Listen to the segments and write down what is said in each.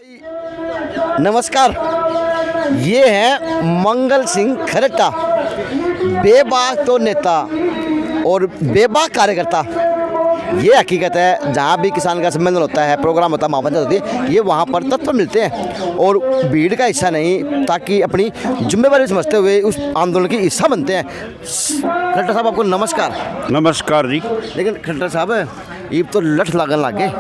नमस्कार, ये है मंगल सिंह खरेटा, बेबाक तो नेता और बेबाक कार्यकर्ता। ये हकीकत है, जहाँ भी किसान का सम्मेलन होता है, प्रोग्राम होता है, महापंचायत होती है, ये वहाँ पर तत्पर मिलते हैं और भीड़ का हिस्सा नहीं, ताकि अपनी जिम्मेदारी समझते हुए उस आंदोलन की हिस्सा बनते हैं। खट्टर साहब, आपको नमस्कार। नमस्कार जी। लेकिन खट्टर साहब, ये तो लठ लागन लागे।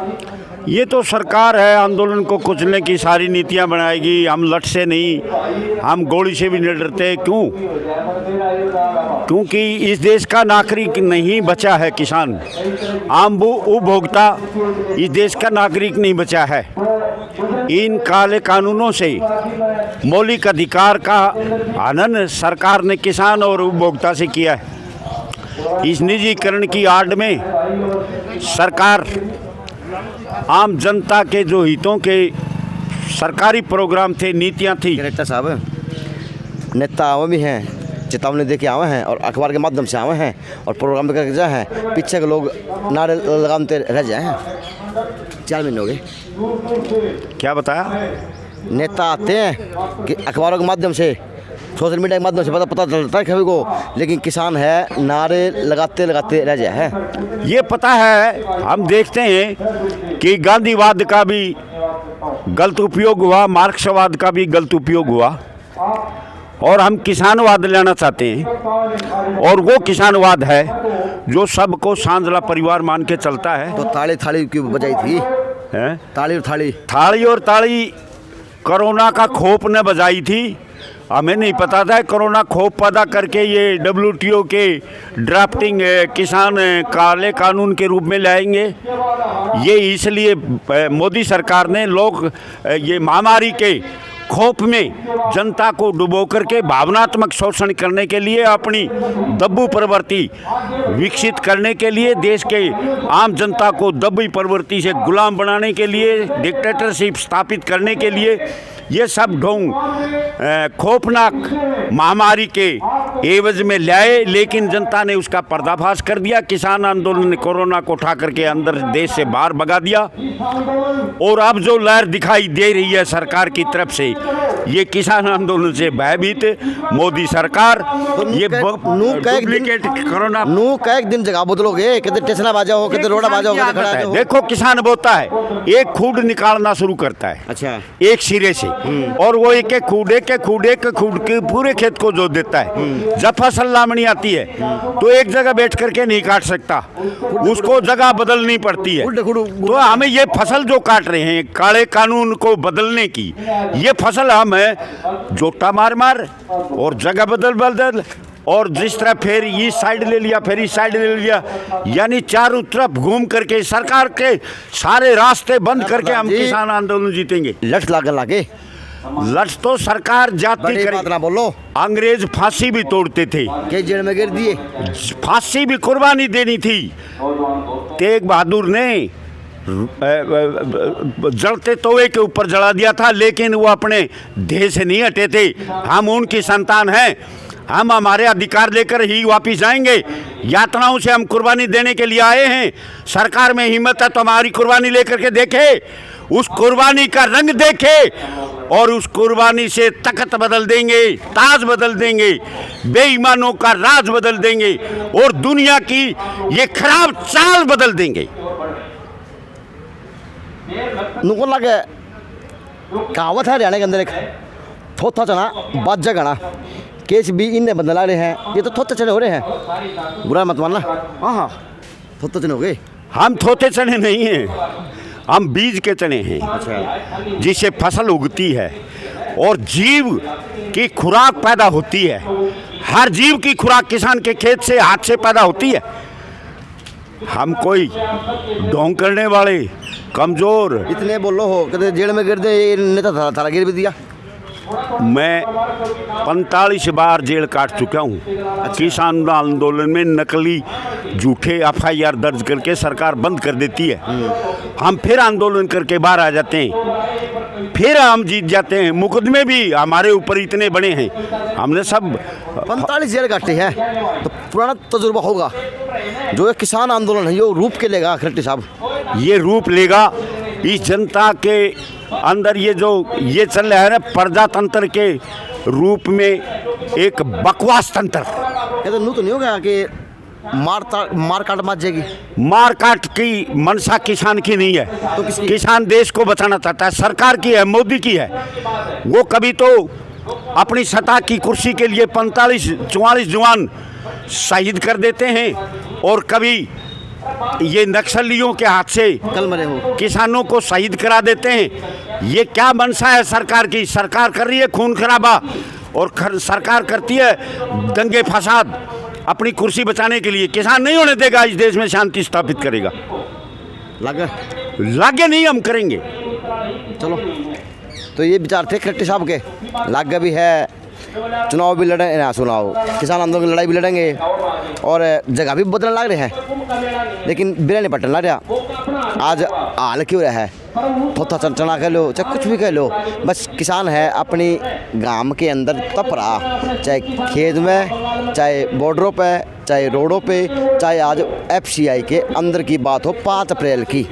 ये तो सरकार है, आंदोलन को कुचलने की सारी नीतियां बनाएगी। हम लठ से नहीं, हम गोली से भी नहीं डरते। क्यों? क्योंकि इस देश का नागरिक नहीं बचा है किसान, आम उपभोक्ता इस देश का नागरिक नहीं बचा है। इन काले कानूनों से मौलिक अधिकार का हनन सरकार ने किसान और उपभोक्ता से किया है। इस निजीकरण की आड़ में सरकार आम जनता के जो हितों के सरकारी प्रोग्राम थे, नीतियां थी। नेता साहब, नेता आवे भी हैं, चेतावनी दे के आवे हैं और अखबार के माध्यम से आवे हैं और प्रोग्राम करके जाए हैं। पीछे के लोग नारे लगाते रह जाए हैं। 4 महीने हो गए। क्या बताया? नेता आते हैं कि अखबारों के माध्यम से, सोशल मीडिया के माध्यम से पता चलता है सभी को, लेकिन किसान है नारे लगाते लगाते रह जाए है। ये पता है, हम देखते हैं कि गांधीवाद का भी गलत उपयोग हुआ, मार्क्सवाद का भी गलत उपयोग हुआ और हम किसानवाद लेना चाहते हैं। और वो किसानवाद है जो सबको सांझला परिवार मान के चलता है। तो ताली थाली क्यों बजाई थी? है? ताली और थाली, थाली और ताली कोरोना का खौफ ने बजाई थी। हमें नहीं पता था कोरोना खौफ पैदा करके ये WTO के ड्राफ्टिंग किसान काले कानून के रूप में लाएंगे। ये इसलिए मोदी सरकार ने लोग ये महामारी के खौफ में जनता को डुबो करके भावनात्मक शोषण करने के लिए, अपनी दब्बू प्रवृत्ति विकसित करने के लिए, देश के आम जनता को दब्बू प्रवृत्ति से गुलाम बनाने के लिए, डिक्टेटरशिप स्थापित करने के लिए ये सब ढोंग खौफनाक महामारी के एवज में लाए। लेकिन जनता ने उसका पर्दाफाश कर दिया। किसान आंदोलन ने कोरोना को उठा करके अंदर देश से बाहर भगा दिया। और अब जो लहर दिखाई दे रही है सरकार की तरफ से, ये किसान आंदोलन से भयभीत मोदी सरकार, ये डुप्लीकेट कोरोना नू का एक दिन जगह बदलोगे, कितने टेस्ला बाजाओ, कितने रोड़ा बाजाओ, कितने खड़ा है। देखो, किसान बोता है, एक खूड निकालना शुरू करता है। अच्छा, एक सिरे से, और वो एक एक खूड के पूरे खेत को जोत देता है। जब फसल लामनी आती है तो एक जगह बैठ करके नहीं काट सकता, उसको जगह बदलनी पड़ती है। तो हमें ये फसल जो काट रहे हैं काले कानून को बदलने की, ये फसल हम जोटा मार मार और जगह बदल और जिस तरह फिर इस साइड ले लिया, फिर इस साइड ले लिया, यानी चारों तरफ घूम करके सरकार के सारे रास्ते बंद करके हम किसान आंदोलन जीतेंगे। लठ लागन लागे। लठ तो सरकार जाती करे, बोलो। अंग्रेज फांसी भी तोड़ते थे, के जेल में गिर दिए। फांसी भी कुर्बानी देनी थी। तेग बहादुर ने जलते तवे के ऊपर जला दिया था, लेकिन वो अपने देह से नहीं हटे थे। हम उनकी संतान हैं, हम हमारे अधिकार लेकर ही वापिस आएंगे। यातनाओं से हम कुर्बानी देने के लिए आए हैं। सरकार में हिम्मत है तो हमारी कुर्बानी लेकर के देखे, उस कुर्बानी का रंग देखे और उस कुर्बानी से तख्त बदल देंगे, ताज बदल देंगे, बेईमानों का राज बदल देंगे और दुनिया की ये खराब चाल बदल देंगे। नुको लगे कहावत है हरियाणा के अंदर, एक थोथा चना बाजा गाना, केस भी इनने बदला रहे हैं। ये तो थोथे चने हो रहे हैं, बुरा मत मानना। हाँ, थोथे चने हो गए। हम थोथे चने नहीं हैं, हम बीज के चने हैं। अच्छा, जिससे फसल उगती है और जीव की खुराक पैदा होती है। हर जीव की खुराक किसान के खेत से, हाथ से पैदा होती है। हम कोई ढोंग करने वाले कमजोर इतने बोलो हो, कहते जेल में गिर दे, ये नेता थारा गिर भी दिया। मैं 45 बार जेल काट चुका हूँ। किसान आंदोलन में नकली झूठे FIR दर्ज करके सरकार बंद कर देती है। हम फिर आंदोलन करके बाहर आ जाते हैं, फिर हम जीत जाते हैं। मुकदमे भी हमारे ऊपर इतने बड़े हैं, हमने सब 45 जेल काटे हैं। तो पुराना तजुर्बा होगा, जो ये किसान आंदोलन है ये रूप के लेगा खट्टी साहब। ये रूप लेगा इस जनता के अंदर ये जो ये चल रहा है ना प्रजातंत्र के रूप में एक बकवास तंत्र। ये तो नू तो नहीं होगा कि मार काट मच जाएगी। मार काट की मंशा किसान की नहीं है, तो किसकी? किसान देश को बचाना चाहता है, सरकार की है, मोदी की है। वो कभी तो अपनी सत्ता की कुर्सी के लिए 45-44 जवान शहीद कर देते हैं और कभी ये नक्सलियों के हाथ से कल मरे हो किसानों को शहीद करा देते हैं। ये क्या मंशा है सरकार की? सरकार कर रही है खून खराबा और सरकार करती है दंगे फसाद अपनी कुर्सी बचाने के लिए। किसान नहीं होने देगा, इस देश में शांति स्थापित करेगा। लागे नहीं हम करेंगे। चलो, तो ये विचार थे खट्टी साहब के। लागे भी है, चुनाव भी लड़े ना, सुनाओ किसान आंदोलन की लड़ाई भी लड़ेंगे और जगह भी बदलने लग रहे हैं, लेकिन बिना नहीं पटने लग रहा। आज हाल क्यों रहा है, थोथा चना कह लो चाहे कुछ भी कह लो, बस किसान है अपनी गांव के अंदर तप रहा, चाहे खेत में, चाहे बॉर्डरों पे, चाहे रोडों पे, चाहे आज FCI के अंदर की बात हो 5 अप्रैल की।